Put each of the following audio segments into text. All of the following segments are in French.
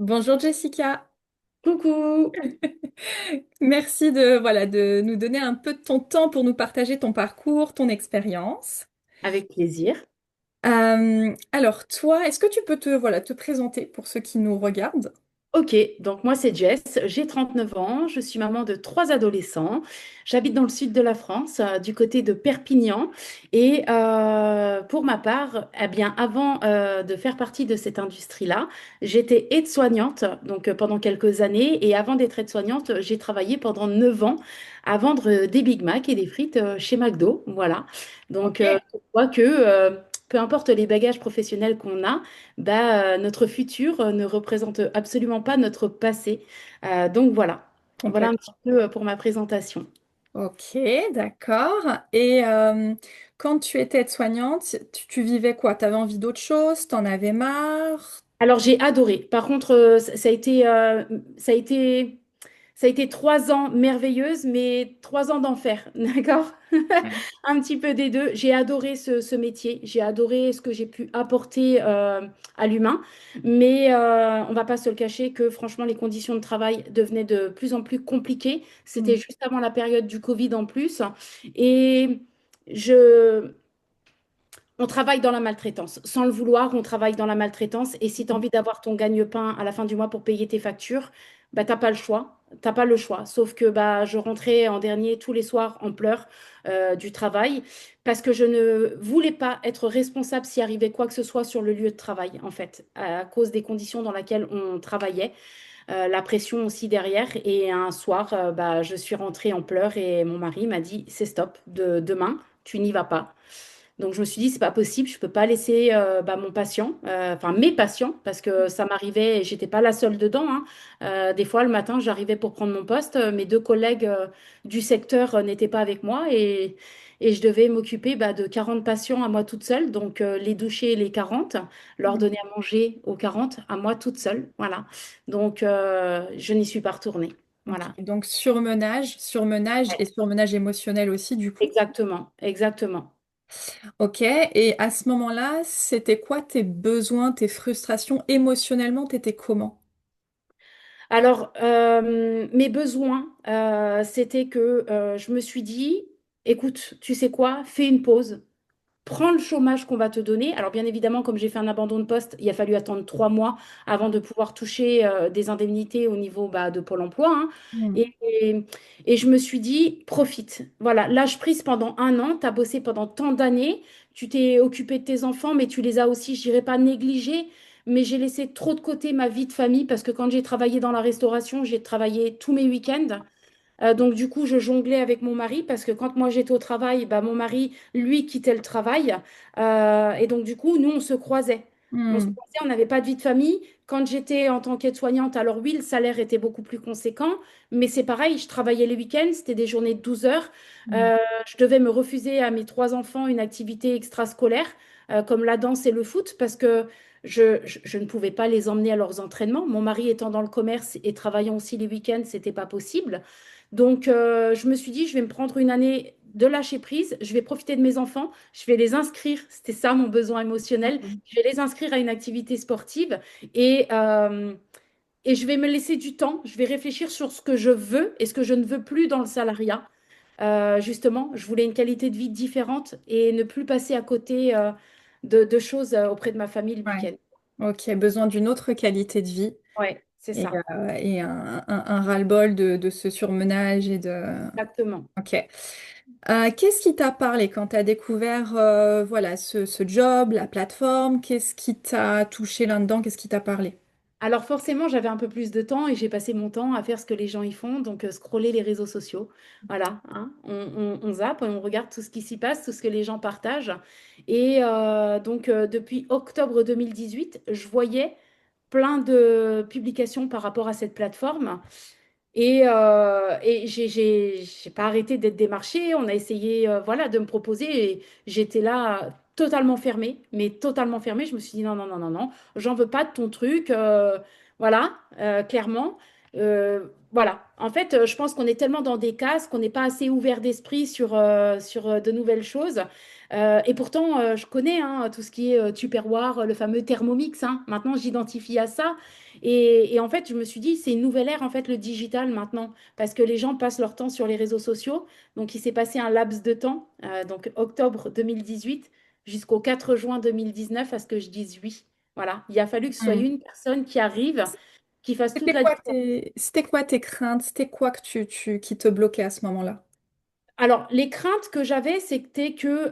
Bonjour Jessica. Coucou, Merci de nous donner un peu de ton temps pour nous partager ton parcours, ton expérience. avec plaisir. Alors toi, est-ce que tu peux te présenter pour ceux qui nous regardent? Ok, donc moi c'est Jess, j'ai 39 ans, je suis maman de trois adolescents, j'habite dans le sud de la France, du côté de Perpignan, et pour ma part, eh bien avant de faire partie de cette industrie-là, j'étais aide-soignante donc pendant quelques années, et avant d'être aide-soignante, j'ai travaillé pendant 9 ans à vendre des Big Mac et des frites chez McDo, voilà. Donc Ok. je vois que peu importe les bagages professionnels qu'on a, notre futur ne représente absolument pas notre passé. Donc voilà, voilà un petit Complètement. peu pour ma présentation. Ok, d'accord. Et quand tu étais aide-soignante, tu vivais quoi? T'avais envie d'autre chose? T'en avais marre? Alors j'ai adoré. Par contre, ça a été 3 ans merveilleuses, mais 3 ans d'enfer, d'accord? Ouais. Un petit peu des deux. J'ai adoré ce métier. J'ai adoré ce que j'ai pu apporter à l'humain. Mais on va pas se le cacher que franchement, les conditions de travail devenaient de plus en plus compliquées. C'était Mm. juste avant la période du Covid en plus. Et je, on travaille dans la maltraitance. Sans le vouloir, on travaille dans la maltraitance. Et si tu as envie d'avoir ton gagne-pain à la fin du mois pour payer tes factures, bah, t'as pas le choix. T'as pas le choix. Sauf que bah, je rentrais en dernier tous les soirs en pleurs du travail parce que je ne voulais pas être responsable s'il arrivait quoi que ce soit sur le lieu de travail, en fait, à cause des conditions dans lesquelles on travaillait, la pression aussi derrière. Et un soir, bah, je suis rentrée en pleurs et mon mari m'a dit, c'est stop, demain, tu n'y vas pas. Donc je me suis dit, c'est pas possible, je peux pas laisser mon patient, enfin mes patients, parce que ça m'arrivait, et j'étais pas la seule dedans, hein. Des fois, le matin, j'arrivais pour prendre mon poste, mes deux collègues du secteur n'étaient pas avec moi et je devais m'occuper de 40 patients à moi toute seule, donc les doucher les 40, leur Mm. donner à manger aux 40 à moi toute seule, voilà. Donc je n'y suis pas retournée, Ok. voilà. Donc surmenage et Ouais, surmenage émotionnel aussi du coup. exactement, exactement. Ok, et à ce moment-là, c'était quoi tes besoins, tes frustrations émotionnellement, t'étais comment? Alors, mes besoins, c'était que je me suis dit, écoute, tu sais quoi, fais une pause, prends le chômage qu'on va te donner. Alors, bien évidemment, comme j'ai fait un abandon de poste, il a fallu attendre 3 mois avant de pouvoir toucher des indemnités au niveau de Pôle emploi, hein. Hmm. Et je me suis dit, profite. Voilà, lâche prise pendant un an, tu as bossé pendant tant d'années, tu t'es occupé de tes enfants, mais tu les as aussi, je dirais pas négligés, mais j'ai laissé trop de côté ma vie de famille parce que quand j'ai travaillé dans la restauration, j'ai travaillé tous mes week-ends. Donc du coup, je jonglais avec mon mari parce que quand moi j'étais au travail, mon mari, lui, quittait le travail. Et donc du coup, nous, on se croisait. On se Hmm. croisait, on n'avait pas de vie de famille. Quand j'étais en tant qu'aide-soignante, alors oui, le salaire était beaucoup plus conséquent, mais c'est pareil, je travaillais les week-ends, c'était des journées de 12 heures. Hmm. Euh, je devais me refuser à mes trois enfants une activité extrascolaire, comme la danse et le foot, parce que je ne pouvais pas les emmener à leurs entraînements. Mon mari étant dans le commerce et travaillant aussi les week-ends, c'était pas possible. Donc, je me suis dit, je vais me prendre une année de lâcher prise, je vais profiter de mes enfants, je vais les inscrire, c'était ça mon besoin émotionnel, Hmm. je vais les inscrire à une activité sportive et, euh, et je vais me laisser du temps, je vais réfléchir sur ce que je veux et ce que je ne veux plus dans le salariat. Justement, je voulais une qualité de vie différente et ne plus passer à côté de choses auprès de ma famille le Ouais. week-end. Ok, besoin d'une autre qualité de vie Ouais, c'est et, ça, un ras-le-bol de ce surmenage et de... exactement. Ok. Qu'est-ce qui t'a parlé quand tu as découvert ce job, la plateforme? Qu'est-ce qui t'a touché là-dedans? Qu'est-ce qui t'a parlé? Alors forcément, j'avais un peu plus de temps et j'ai passé mon temps à faire ce que les gens y font, donc scroller les réseaux sociaux. Voilà, hein. On zappe, on regarde tout ce qui s'y passe, tout ce que les gens partagent. Et donc depuis octobre 2018, je voyais plein de publications par rapport à cette plateforme. Et j'ai pas arrêté d'être démarchée. On a essayé voilà, de me proposer. Et j'étais là totalement fermée, mais totalement fermée. Je me suis dit non, non, non, non, non, j'en veux pas de ton truc. Voilà, clairement. Voilà. En fait, je pense qu'on est tellement dans des cases qu'on n'est pas assez ouvert d'esprit sur de nouvelles choses. Et pourtant, je connais hein, tout ce qui est Tupperware, le fameux Thermomix. Hein. Maintenant, j'identifie à ça. Et en fait, je me suis dit, c'est une nouvelle ère, en fait, le digital maintenant, parce que les gens passent leur temps sur les réseaux sociaux. Donc, il s'est passé un laps de temps, donc octobre 2018 jusqu'au 4 juin 2019, à ce que je dise oui. Voilà, il a fallu que ce soit Hmm. une personne qui arrive, qui fasse toute la différence. C'était quoi tes craintes? C'était quoi que qui te bloquait à ce moment-là? Alors, les craintes que j'avais, c'était que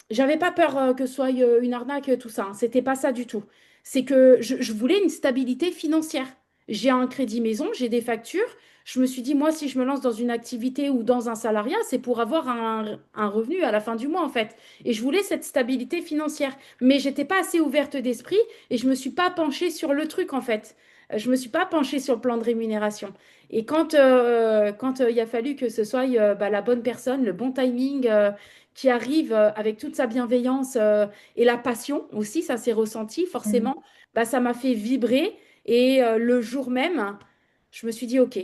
j'avais pas peur que ce soit une arnaque, tout ça. Hein. C'était pas ça du tout. C'est que je voulais une stabilité financière. J'ai un crédit maison, j'ai des factures. Je me suis dit, moi, si je me lance dans une activité ou dans un salariat, c'est pour avoir un revenu à la fin du mois, en fait. Et je voulais cette stabilité financière. Mais j'étais pas assez ouverte d'esprit et je me suis pas penchée sur le truc, en fait. Je me suis pas penchée sur le plan de rémunération. Et quand il a fallu que ce soit bah, la bonne personne, le bon timing qui arrive avec toute sa bienveillance et la passion aussi, ça s'est ressenti Hmm. forcément, bah, ça m'a fait vibrer. Et le jour même, je me suis dit, OK,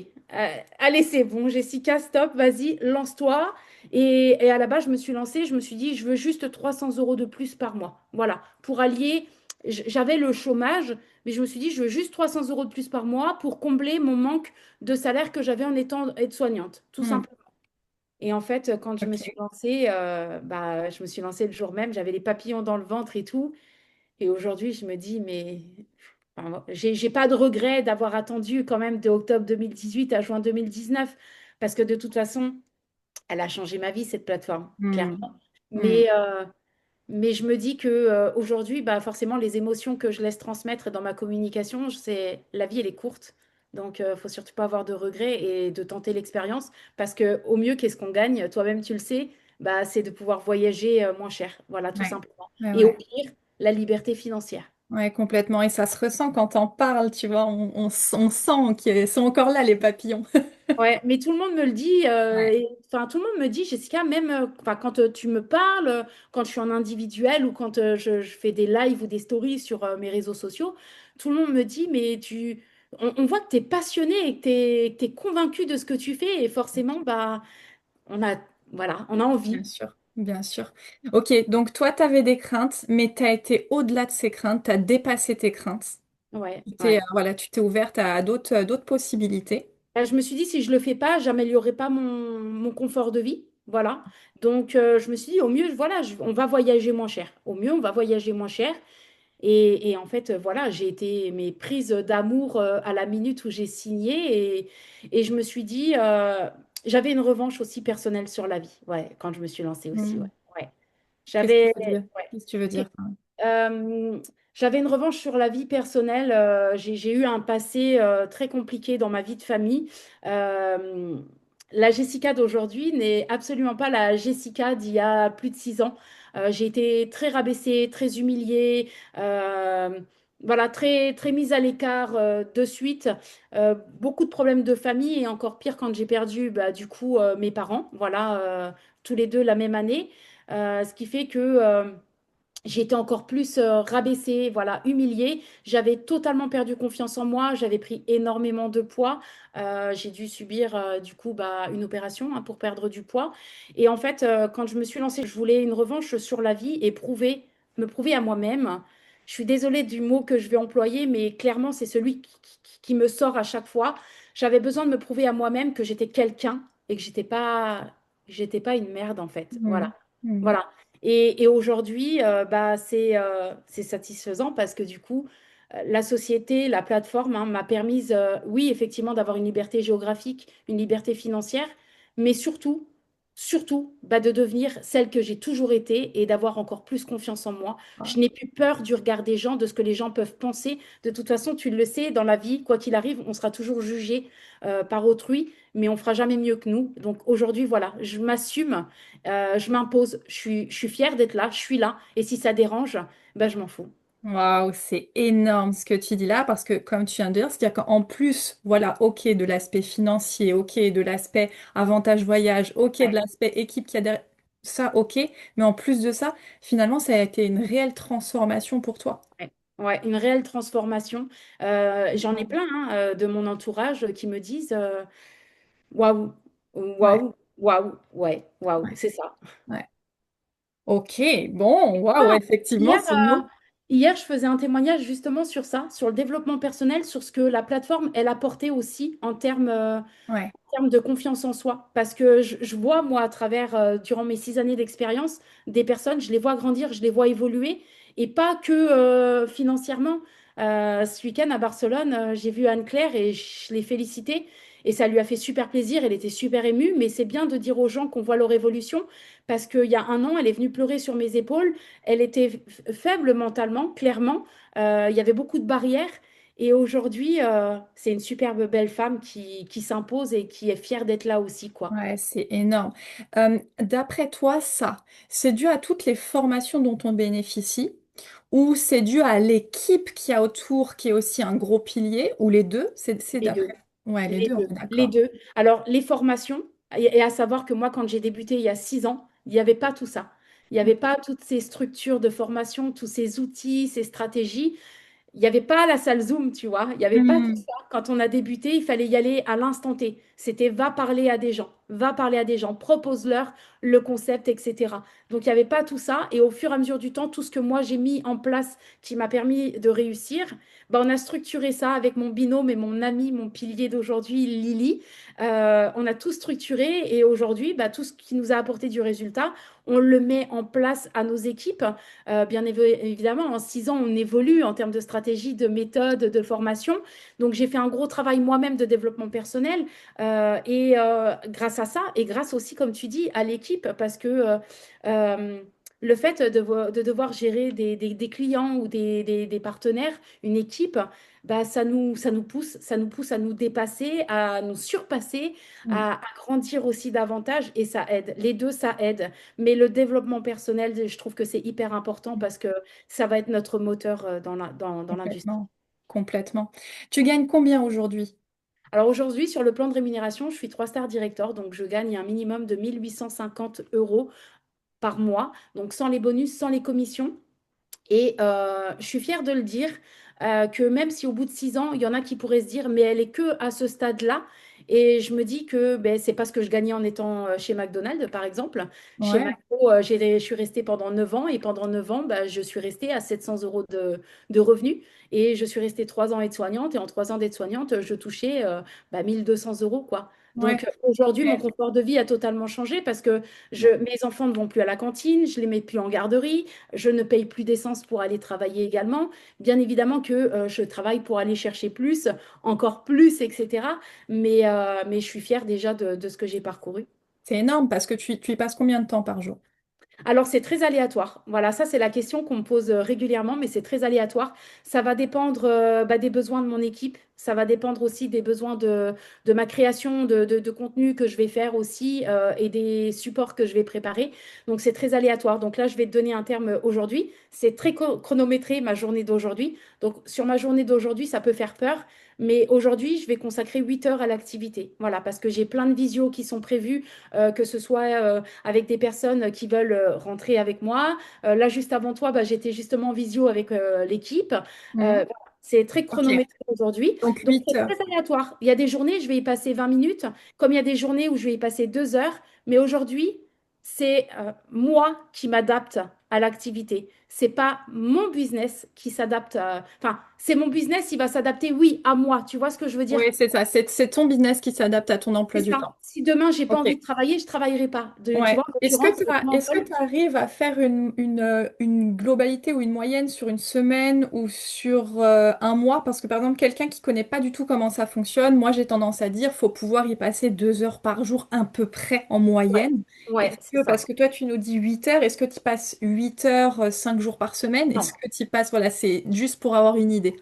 allez, c'est bon, Jessica, stop, vas-y, lance-toi. Et à la base, je me suis lancée, je me suis dit, je veux juste 300 euros de plus par mois. Voilà, pour allier, j'avais le chômage, mais je me suis dit, je veux juste 300 euros de plus par mois pour combler mon manque de salaire que j'avais en étant aide-soignante, tout Hmm. simplement. Et en fait, quand je me suis Ok. lancée, bah, je me suis lancée le jour même, j'avais les papillons dans le ventre et tout. Et aujourd'hui, je me dis, mais enfin, j'ai pas de regret d'avoir attendu quand même de octobre 2018 à juin 2019, parce que de toute façon, elle a changé ma vie, cette plateforme, Hmm. clairement. Hmm. Mais je me dis que aujourd'hui, bah, forcément, les émotions que je laisse transmettre dans ma communication, c'est la vie, elle est courte. Donc, faut surtout pas avoir de regrets et de tenter l'expérience. Parce que au mieux, qu'est-ce qu'on gagne? Toi-même, tu le sais, bah, c'est de pouvoir voyager moins cher. Voilà, tout Ouais. simplement. Ouais, Et au ouais. pire, la liberté financière. Ouais, complètement. Et ça se ressent quand on parle, tu vois. On sent qu'ils sont encore là, les papillons. Ouais, mais tout le monde me le dit, Ouais. enfin tout le monde me dit, Jessica, même enfin, quand tu me parles, quand je suis en individuel ou quand je fais des lives ou des stories sur mes réseaux sociaux, tout le monde me dit, mais on voit que tu es passionné et que tu es, convaincu de ce que tu fais et forcément, bah, on a, voilà, on a Bien envie. sûr, bien sûr. Ok, donc toi, tu avais des craintes, mais tu as été au-delà de ces craintes, tu as dépassé tes craintes. Ouais, Tu ouais. voilà, tu t'es ouverte à d'autres possibilités. Je me suis dit, si je le fais pas, j'améliorerai pas mon confort de vie. Voilà. Donc, je me suis dit, au mieux, voilà, on va voyager moins cher. Au mieux, on va voyager moins cher. Et en fait, voilà, j'ai été mes prises d'amour à la minute où j'ai signé et je me suis dit, j'avais une revanche aussi personnelle sur la vie, ouais, quand je me suis lancée aussi, ouais. Hmm. Ouais. Qu'est-ce que J'avais, tu veux dire? ouais. Qu'est-ce que tu veux dire? Euh, J'avais une revanche sur la vie personnelle. J'ai eu un passé très compliqué dans ma vie de famille. Euh, la Jessica d'aujourd'hui n'est absolument pas la Jessica d'il y a plus de 6 ans. J'ai été très rabaissée, très humiliée, voilà, très, très mise à l'écart de suite. Beaucoup de problèmes de famille et encore pire quand j'ai perdu bah, du coup mes parents, voilà, tous les deux la même année. Ce qui fait que j'ai été encore plus rabaissée, voilà, humiliée. J'avais totalement perdu confiance en moi. J'avais pris énormément de poids. J'ai dû subir du coup bah, une opération hein, pour perdre du poids. Et en fait, quand je me suis lancée, je voulais une revanche sur la vie et me prouver à moi-même. Je suis désolée du mot que je vais employer, mais clairement, c'est celui qui me sort à chaque fois. J'avais besoin de me prouver à moi-même que j'étais quelqu'un et que j'étais pas une merde en fait. Voilà. Hmm. Hmm. Voilà. Et aujourd'hui, bah, c'est satisfaisant parce que du coup, la société, la plateforme hein, m'a permis, oui, effectivement, d'avoir une liberté géographique, une liberté financière, mais surtout, bah, de devenir celle que j'ai toujours été et d'avoir encore plus confiance en moi. Je n'ai plus peur du regard des gens, de ce que les gens peuvent penser. De toute façon, tu le sais, dans la vie, quoi qu'il arrive, on sera toujours jugé par autrui, mais on fera jamais mieux que nous. Donc aujourd'hui, voilà, je m'assume. Je m'impose, je suis fière d'être là, je suis là. Et si ça dérange, ben, je m'en fous. Waouh, c'est énorme ce que tu dis là, parce que comme tu viens de dire, c'est-à-dire qu'en plus, voilà, ok, de l'aspect financier, ok, de l'aspect avantage voyage, ok, de Ouais, l'aspect équipe qui a derrière, ça, ok, mais en plus de ça, finalement, ça a été une réelle transformation pour toi. ouais. Ouais, une réelle transformation. J'en ai plein hein, de mon entourage qui me disent waouh, Ouais, waouh, waouh, ouais, waouh, ouais, c'est ça. ouais. Ok, bon, waouh, Ah, effectivement, hier, c'est mieux. hier, je faisais un témoignage justement sur ça, sur le développement personnel, sur ce que la plateforme, elle apportait aussi Ouais. en termes de confiance en soi. Parce que je vois, moi, à travers, durant mes 6 années d'expérience, des personnes, je les vois grandir, je les vois évoluer, et pas que financièrement. Ce week-end à Barcelone, j'ai vu Anne-Claire et je l'ai félicitée. Et ça lui a fait super plaisir, elle était super émue, mais c'est bien de dire aux gens qu'on voit leur évolution, parce qu'il y a un an, elle est venue pleurer sur mes épaules, elle était faible mentalement, clairement, il y avait beaucoup de barrières, et aujourd'hui, c'est une superbe belle femme qui s'impose et qui est fière d'être là aussi, quoi. Ouais, c'est énorme. D'après toi, ça, c'est dû à toutes les formations dont on bénéficie ou c'est dû à l'équipe qui a autour, qui est aussi un gros pilier, ou les deux? C'est Les d'après. deux. Ouais, les Les deux, on deux. est Les d'accord. deux. Alors, les formations, et à savoir que moi, quand j'ai débuté il y a 6 ans, il n'y avait pas tout ça. Il n'y avait pas toutes ces structures de formation, tous ces outils, ces stratégies. Il n'y avait pas la salle Zoom, tu vois. Il n'y avait pas tout Hmm, ça. Quand on a débuté, il fallait y aller à l'instant T. C'était va parler à des gens, va parler à des gens, propose-leur le concept, etc. Donc, il n'y avait pas tout ça. Et au fur et à mesure du temps, tout ce que moi j'ai mis en place qui m'a permis de réussir, bah, on a structuré ça avec mon binôme et mon ami, mon pilier d'aujourd'hui, Lily. On a tout structuré et aujourd'hui, bah, tout ce qui nous a apporté du résultat, on le met en place à nos équipes. Bien évidemment, en 6 ans, on évolue en termes de stratégie, de méthode, de formation. Donc, j'ai fait un gros travail moi-même de développement personnel grâce à ça et grâce aussi, comme tu dis, à l'équipe parce que euh, le fait de devoir gérer des clients ou des partenaires, une équipe, bah, ça nous pousse à nous dépasser, à nous surpasser, hmm, à grandir aussi davantage et ça aide. Les deux, ça aide. Mais le développement personnel, je trouve que c'est hyper important parce que ça va être notre moteur dans l'industrie. complètement. Complètement. Tu gagnes combien aujourd'hui? Alors aujourd'hui, sur le plan de rémunération, je suis 3 stars director, donc je gagne un minimum de 1 850 € par mois, donc sans les bonus, sans les commissions. Et je suis fière de le dire, que même si au bout de 6 ans, il y en a qui pourraient se dire, mais elle est que à ce stade-là. Et je me dis que ben, c'est pas ce que je gagnais en étant chez McDonald's, par exemple. Chez Ouais, McDo, je suis restée pendant 9 ans et pendant 9 ans, ben, je suis restée à 700 € de revenus. Et je suis restée 3 ans aide-soignante et en 3 ans d'aide-soignante, je touchais 1 200 € quoi. ouais. Donc aujourd'hui, mon Ouais. confort de vie a totalement changé parce que mes enfants ne vont plus à la cantine, je les mets plus en garderie. Je ne paye plus d'essence pour aller travailler également. Bien évidemment que je travaille pour aller chercher plus, encore plus, etc. Mais je suis fière déjà de ce que j'ai parcouru. C'est énorme parce que tu y passes combien de temps par jour? Alors, c'est très aléatoire. Voilà, ça, c'est la question qu'on me pose régulièrement, mais c'est très aléatoire. Ça va dépendre bah, des besoins de mon équipe. Ça va dépendre aussi des besoins de ma création de contenu que je vais faire aussi et des supports que je vais préparer. Donc, c'est très aléatoire. Donc là, je vais te donner un terme aujourd'hui. C'est très chronométré, ma journée d'aujourd'hui. Donc, sur ma journée d'aujourd'hui, ça peut faire peur. Mais aujourd'hui, je vais consacrer 8 heures à l'activité. Voilà, parce que j'ai plein de visios qui sont prévus, que ce soit avec des personnes qui veulent rentrer avec moi. Là, juste avant toi, bah, j'étais justement en visio avec l'équipe. Mhm. Voilà, c'est très Ok, chronométré aujourd'hui. donc Donc, 8 c'est heures. très aléatoire. Il y a des journées, je vais y passer 20 minutes, comme il y a des journées où je vais y passer 2 heures. Mais aujourd'hui, c'est moi qui m'adapte à l'activité. C'est pas mon business qui s'adapte. Enfin, c'est mon business, il va s'adapter, oui, à moi. Tu vois ce que je veux Oui, dire? c'est ça. C'est ton business qui s'adapte à ton emploi C'est du ça. temps. Si demain, j'ai pas Ok. envie de travailler, je travaillerai pas. Tu Ouais. vois, en l'occurrence, Est-ce que tu arrives à faire une globalité ou une moyenne sur une semaine ou sur un mois? Parce que par exemple, quelqu'un qui connaît pas du tout comment ça fonctionne, moi j'ai tendance à dire faut pouvoir y passer 2 heures par jour à peu près en ouais, moyenne. ouais, c'est Parce ça. que toi tu nous dis 8 heures, est-ce que tu passes 8 heures 5 jours par semaine? Est-ce Non. que tu passes, voilà, c'est juste pour avoir une idée.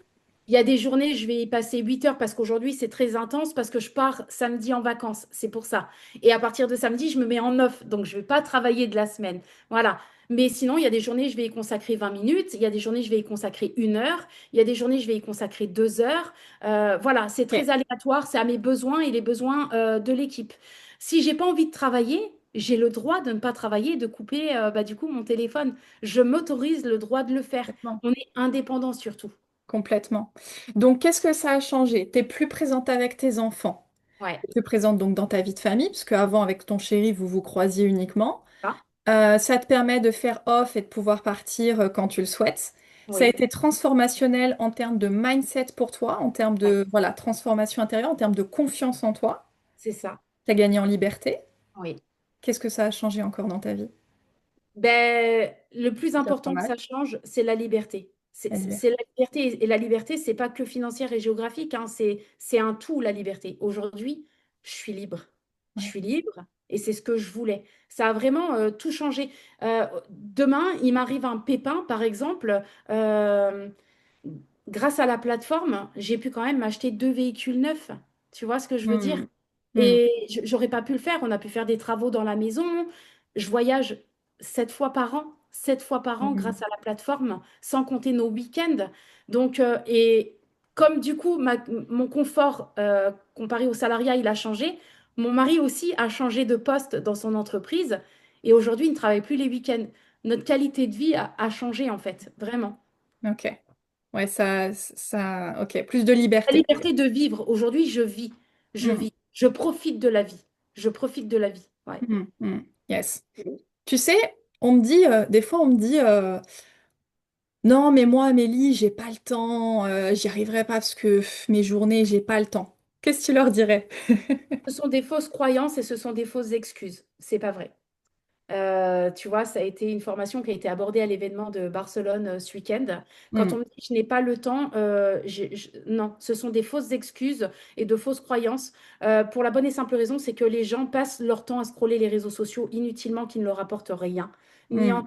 Il y a des journées, je vais y passer 8 heures parce qu'aujourd'hui, c'est très intense parce que je pars samedi en vacances. C'est pour ça. Et à partir de samedi, je me mets en off. Donc, je ne vais pas travailler de la semaine. Voilà. Mais sinon, il y a des journées, je vais y consacrer 20 minutes. Il y a des journées, je vais y consacrer 1 heure. Il y a des journées, je vais y consacrer 2 heures. Voilà, c'est Ok. très aléatoire. C'est à mes besoins et les besoins de l'équipe. Si j'ai pas envie de travailler, j'ai le droit de ne pas travailler, de couper bah, du coup mon téléphone. Je m'autorise le droit de le faire. Complètement. On est indépendant surtout. Complètement. Donc, qu'est-ce que ça a changé? Tu es plus présente avec tes enfants. Ouais. T'es plus présente donc dans ta vie de famille, parce qu'avant, avec ton chéri, vous vous croisiez uniquement. Ça te permet de faire off et de pouvoir partir quand tu le souhaites. Ça a Oui, été transformationnel en termes de mindset pour toi, en termes ouais, de voilà, transformation intérieure, en termes de confiance en toi. c'est ça. Tu as gagné en liberté. Oui. Qu'est-ce que ça a changé encore dans ta vie? Ben, le plus Déjà pas important que mal, ça change, c'est la liberté. la C'est liberté. la liberté. Et la liberté, c'est pas que financière et géographique, hein, c'est un tout, la liberté. Aujourd'hui, je suis libre. Je Ouais. suis libre et c'est ce que je voulais. Ça a vraiment tout changé. Demain, il m'arrive un pépin, par exemple. Grâce à la plateforme, j'ai pu quand même m'acheter 2 véhicules neufs. Tu vois ce que je veux dire? Hmm. Hmm. Et j'aurais pas pu le faire. On a pu faire des travaux dans la maison. Je voyage 7 fois par an, 7 fois par an Hmm. grâce à la plateforme, sans compter nos week-ends. Donc, et comme du coup, mon confort comparé au salariat, il a changé, mon mari aussi a changé de poste dans son entreprise. Et aujourd'hui, il ne travaille plus les week-ends. Notre qualité de vie a changé, en fait, vraiment. Ok. Ouais, ok. Plus de La liberté. liberté de vivre. Aujourd'hui, je vis. Je Hmm. vis. Je profite de la vie. Je profite de la vie. Ouais. Hmm. Hmm. Yes. Tu sais, on me dit, des fois, on me dit, non, mais moi, Amélie, j'ai pas le temps, j'y arriverai pas parce que mes journées, j'ai pas le temps. Qu'est-ce que tu leur dirais? Ce sont des fausses croyances et ce sont des fausses excuses. C'est pas vrai. Tu vois, ça a été une formation qui a été abordée à l'événement de Barcelone ce week-end. Quand Hmm. on me dit que je n'ai pas le temps, non, ce sont des fausses excuses et de fausses croyances. Pour la bonne et simple raison, c'est que les gens passent leur temps à scroller les réseaux sociaux inutilement qui ne leur apportent rien, ni en Hmm. termes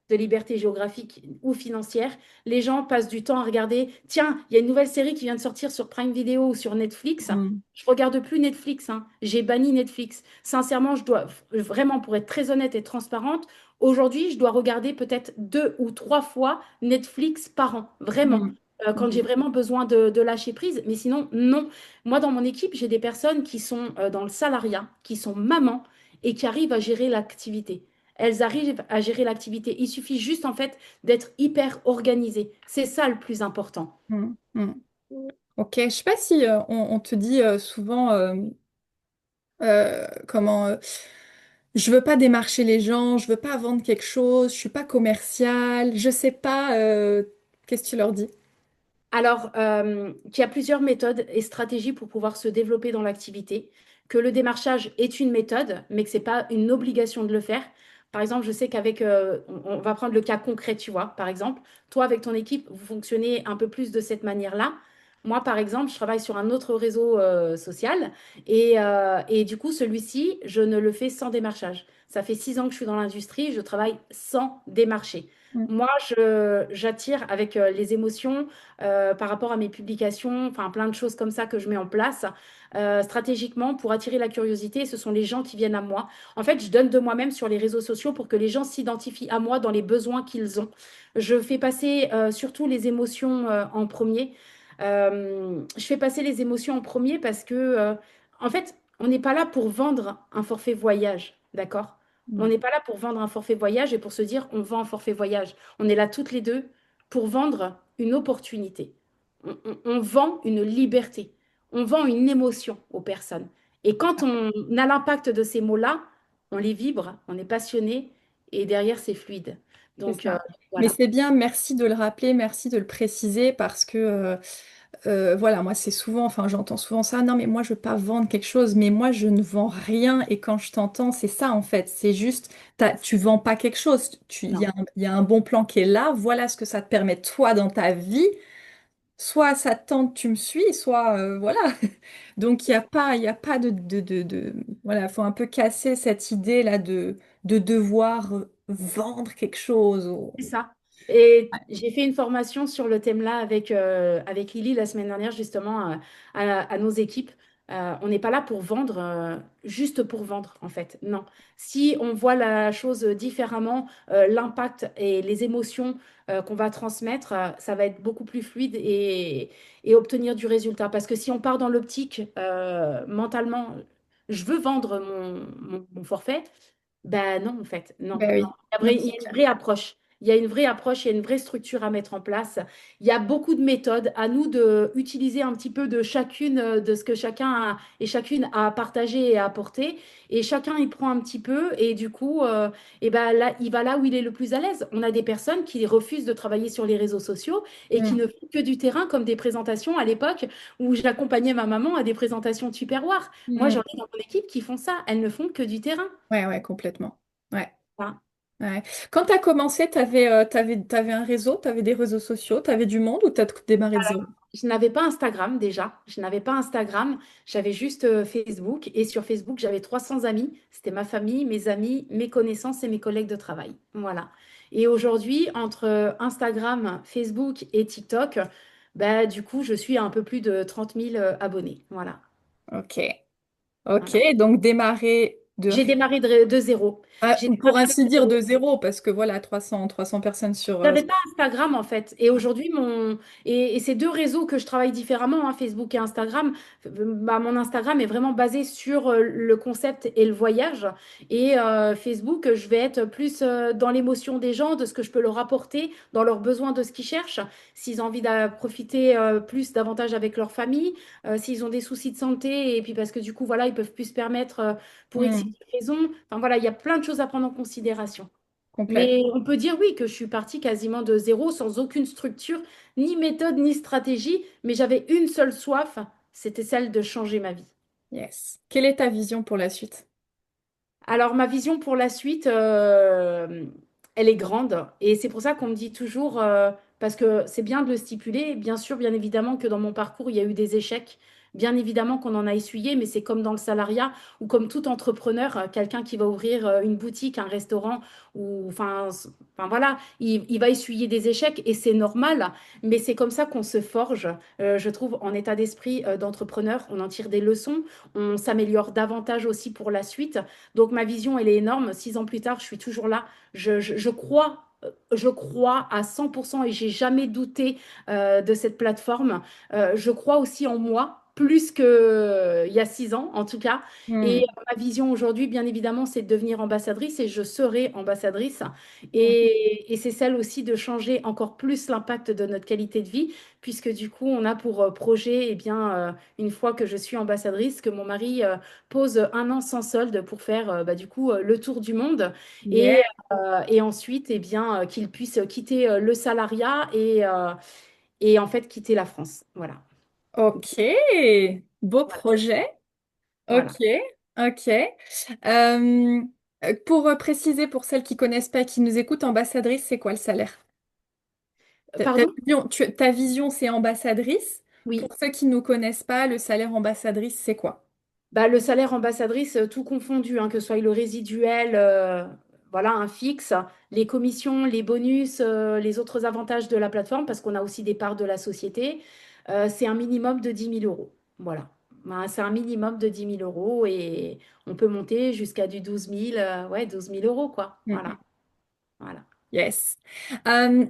de liberté géographique ou financière. Les gens passent du temps à regarder, tiens, il y a une nouvelle série qui vient de sortir sur Prime Video ou sur Netflix. Hmm. Je regarde plus Netflix, hein. J'ai banni Netflix. Sincèrement, je dois vraiment, pour être très honnête et transparente, aujourd'hui, je dois regarder peut-être 2 ou 3 fois Netflix par an, vraiment, Hmm. quand j'ai Hmm. vraiment besoin de lâcher prise. Mais sinon, non. Moi, dans mon équipe, j'ai des personnes qui sont dans le salariat, qui sont mamans et qui arrivent à gérer l'activité. Elles arrivent à gérer l'activité. Il suffit juste, en fait, d'être hyper organisé. C'est ça le plus important. Hmm. Hmm. Ok, je sais pas si on te dit souvent comment je veux pas démarcher les gens, je veux pas vendre quelque chose, je suis pas commercial, je sais pas qu'est-ce que tu leur dis? Alors, qu'il y a plusieurs méthodes et stratégies pour pouvoir se développer dans l'activité, que le démarchage est une méthode, mais que ce n'est pas une obligation de le faire. Par exemple, je sais qu'avec, on va prendre le cas concret, tu vois, par exemple, toi, avec ton équipe, vous fonctionnez un peu plus de cette manière-là. Moi, par exemple, je travaille sur un autre réseau social et du coup, celui-ci, je ne le fais sans démarchage. Ça fait 6 ans que je suis dans l'industrie, je travaille sans démarcher. Hmm. Moi, j'attire avec les émotions par rapport à mes publications, enfin plein de choses comme ça que je mets en place stratégiquement pour attirer la curiosité. Ce sont les gens qui viennent à moi. En fait, je donne de moi-même sur les réseaux sociaux pour que les gens s'identifient à moi dans les besoins qu'ils ont. Je fais passer surtout les émotions en premier. Je fais passer les émotions en premier parce que, en fait, on n'est pas là pour vendre un forfait voyage, d'accord? On Hmm. n'est pas là pour vendre un forfait voyage et pour se dire on vend un forfait voyage. On est là toutes les deux pour vendre une opportunité. On vend une liberté. On vend une émotion aux personnes. Et quand on a l'impact de ces mots-là, on les vibre, on est passionné et derrière, c'est fluide. C'est Donc, ça. Mais voilà. c'est bien, merci de le rappeler, merci de le préciser parce que voilà, moi c'est souvent, enfin j'entends souvent ça, non mais moi je veux pas vendre quelque chose, mais moi je ne vends rien et quand je t'entends, c'est ça en fait, c'est juste, tu vends pas quelque chose, Non, il y a un bon plan qui est là, voilà ce que ça te permet toi dans ta vie, soit ça te tente, tu me suis, soit voilà. Donc il y a pas voilà, faut un peu casser cette idée là de devoir vendre quelque chose. c'est ça. Et j'ai fait une formation sur le thème-là avec Lily la semaine dernière, justement, à nos équipes. On n'est pas là pour vendre, juste pour vendre, en fait. Non. Si on voit la chose différemment, l'impact et les émotions qu'on va transmettre, ça va être beaucoup plus fluide et obtenir du résultat. Parce que si on part dans l'optique, mentalement, je veux vendre mon forfait, ben non, en fait, non, Ben non. oui, non, Il y c'est a une clair. vraie approche. Il y a une vraie approche, il y a une vraie structure à mettre en place. Il y a beaucoup de méthodes. À nous de utiliser un petit peu de chacune de ce que chacun a, et chacune a partagé et a apporté. Et chacun y prend un petit peu. Et du coup, et ben là, il va là où il est le plus à l'aise. On a des personnes qui refusent de travailler sur les réseaux sociaux et qui Mm. ne font que du terrain, comme des présentations à l'époque où j'accompagnais ma maman à des présentations Tupperware. Moi, j'en Mm. ai dans mon équipe qui font ça. Elles ne font que du terrain. Ouais, ouais, complètement. Ouais. Voilà. Ouais. Quand tu as commencé, t'avais un réseau, tu avais des réseaux sociaux, tu avais du monde ou tu as démarré de zéro? Je n'avais pas Instagram déjà. Je n'avais pas Instagram. J'avais juste Facebook. Et sur Facebook, j'avais 300 amis. C'était ma famille, mes amis, mes connaissances et mes collègues de travail. Voilà. Et aujourd'hui, entre Instagram, Facebook et TikTok, bah, du coup, je suis à un peu plus de 30 000 abonnés. Voilà. Ok. Ok, Voilà. donc démarrer de J'ai rien. démarré de zéro. Ah, J'ai pour démarré ainsi de dire de zéro. zéro, parce que voilà, 300 personnes sur... J'avais pas Instagram en fait. Et aujourd'hui, et c'est deux réseaux que je travaille différemment, hein, Facebook et Instagram. Bah, mon Instagram est vraiment basé sur le concept et le voyage. Et Facebook, je vais être plus dans l'émotion des gens, de ce que je peux leur apporter, dans leurs besoins, de ce qu'ils cherchent. S'ils ont envie de profiter plus davantage avec leur famille, s'ils ont des soucis de santé, et puis parce que du coup, voilà, ils peuvent plus se permettre pour X Hmm, raisons. Enfin voilà, il y a plein de choses à prendre en considération. complète. Mais on peut dire oui que je suis partie quasiment de zéro, sans aucune structure, ni méthode, ni stratégie, mais j'avais une seule soif, c'était celle de changer ma vie. Yes. Quelle est ta vision pour la suite? Alors, ma vision pour la suite, elle est grande. Et c'est pour ça qu'on me dit toujours, parce que c'est bien de le stipuler, bien sûr, bien évidemment que dans mon parcours, il y a eu des échecs. Bien évidemment qu'on en a essuyé, mais c'est comme dans le salariat ou comme tout entrepreneur, quelqu'un qui va ouvrir une boutique, un restaurant, ou enfin voilà, il va essuyer des échecs et c'est normal, mais c'est comme ça qu'on se forge, je trouve, en état d'esprit d'entrepreneur. On en tire des leçons, on s'améliore davantage aussi pour la suite. Donc ma vision, elle est énorme. 6 ans plus tard, je suis toujours là. Je crois à 100% et j'ai jamais douté de cette plateforme. Je crois aussi en moi. Plus qu'il y a 6 ans, en tout cas. Et Hmm, ma vision aujourd'hui, bien évidemment, c'est de devenir ambassadrice et je serai ambassadrice. hmm. Et c'est celle aussi de changer encore plus l'impact de notre qualité de vie, puisque du coup, on a pour projet, eh bien, une fois que je suis ambassadrice, que mon mari pose 1 an sans solde pour faire bah, du coup le tour du monde Yeah. et ensuite eh bien qu'il puisse quitter le salariat et en fait quitter la France. Voilà. Ok. Beau Voilà. projet. Ok. Voilà. Ok. Pour préciser pour celles qui connaissent pas, qui nous écoutent, ambassadrice, c'est quoi le salaire? Pardon? Ta vision, c'est ambassadrice. Oui. Pour ceux qui ne connaissent pas, le salaire ambassadrice, c'est quoi? Bah, le salaire ambassadrice, tout confondu, hein, que ce soit le résiduel, voilà, un fixe, les commissions, les bonus, les autres avantages de la plateforme, parce qu'on a aussi des parts de la société, c'est un minimum de 10 000 euros. Voilà. Bah, c'est un minimum de 10 000 euros et on peut monter jusqu'à du 12 000, ouais, 12 000 euros, quoi. Voilà. Mhm. Voilà. Yes.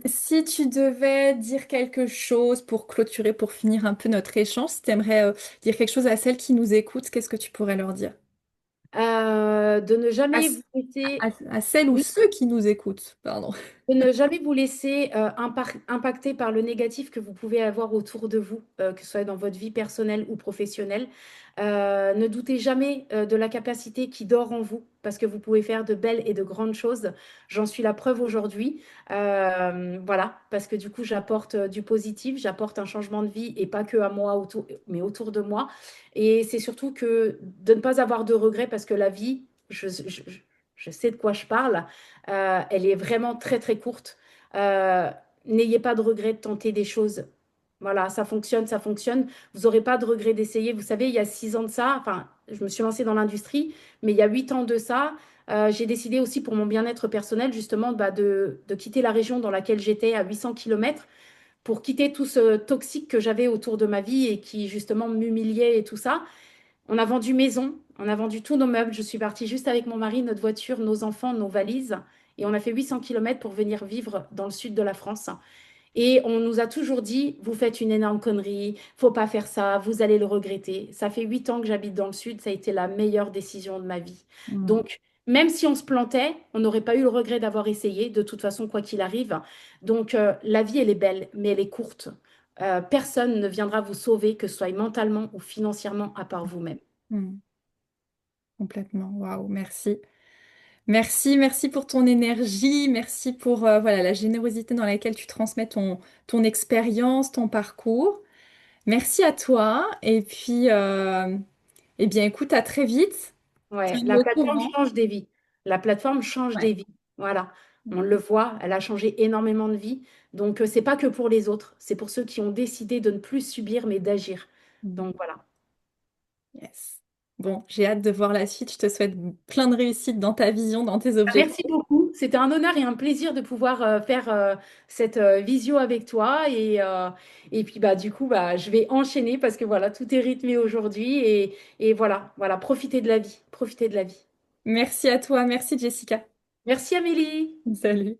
Si tu devais dire quelque chose pour clôturer, pour finir un peu notre échange, si tu aimerais dire quelque chose à celles qui nous écoutent, qu'est-ce que tu pourrais leur dire? De ne À, jamais vous laisser. à celles ou Oui. ceux qui nous écoutent, pardon. De ne jamais vous laisser impacter par le négatif que vous pouvez avoir autour de vous, que ce soit dans votre vie personnelle ou professionnelle. Ne doutez jamais de la capacité qui dort en vous, parce que vous pouvez faire de belles et de grandes choses. J'en suis la preuve aujourd'hui. Voilà, parce que du coup, j'apporte du positif, j'apporte un changement de vie, et pas que à moi, mais autour de moi. Et c'est surtout que de ne pas avoir de regrets, parce que la vie, je sais de quoi je parle. Elle est vraiment très très courte. Euh, N'ayez pas de regret de tenter des choses. Voilà, ça fonctionne, ça fonctionne. Vous n'aurez pas de regret d'essayer. Vous savez, il y a 6 ans de ça, enfin, je me suis lancée dans l'industrie, mais il y a 8 ans de ça, j'ai décidé aussi pour mon bien-être personnel, justement, bah, de quitter la région dans laquelle j'étais à 800 kilomètres pour quitter tout ce toxique que j'avais autour de ma vie et qui, justement, m'humiliait et tout ça. On a vendu maison, on a vendu tous nos meubles. Je suis partie juste avec mon mari, notre voiture, nos enfants, nos valises. Et on a fait 800 kilomètres pour venir vivre dans le sud de la France. Et on nous a toujours dit, vous faites une énorme connerie, faut pas faire ça, vous allez le regretter. Ça fait 8 ans que j'habite dans le sud, ça a été la meilleure décision de ma vie. Hmm. Donc, même si on se plantait, on n'aurait pas eu le regret d'avoir essayé, de toute façon, quoi qu'il arrive. Donc, la vie, elle est belle, mais elle est courte. Personne ne viendra vous sauver, que ce soit mentalement ou financièrement, à part vous-même. Hmm, complètement. Waouh, merci. Merci, merci pour ton énergie, merci pour voilà, la générosité dans laquelle tu transmets ton expérience, ton parcours. Merci à toi. Et puis, eh bien, écoute, à très vite. Ouais, la Tiens-moi au plateforme courant. change des vies. La plateforme change Ouais. des vies. Voilà. On le voit, elle a changé énormément de vies. Donc, c'est pas que pour les autres, c'est pour ceux qui ont décidé de ne plus subir, mais d'agir. Mm. Donc, voilà. Yes. Bon, j'ai hâte de voir la suite. Je te souhaite plein de réussite dans ta vision, dans tes objectifs. Merci beaucoup. C'était un honneur et un plaisir de pouvoir faire cette visio avec toi. Et puis, bah, du coup, bah, je vais enchaîner parce que voilà, tout est rythmé aujourd'hui. Et voilà, voilà, profitez de la vie. Profitez de la vie. Merci à toi. Merci Jessica. Merci Amélie. Salut.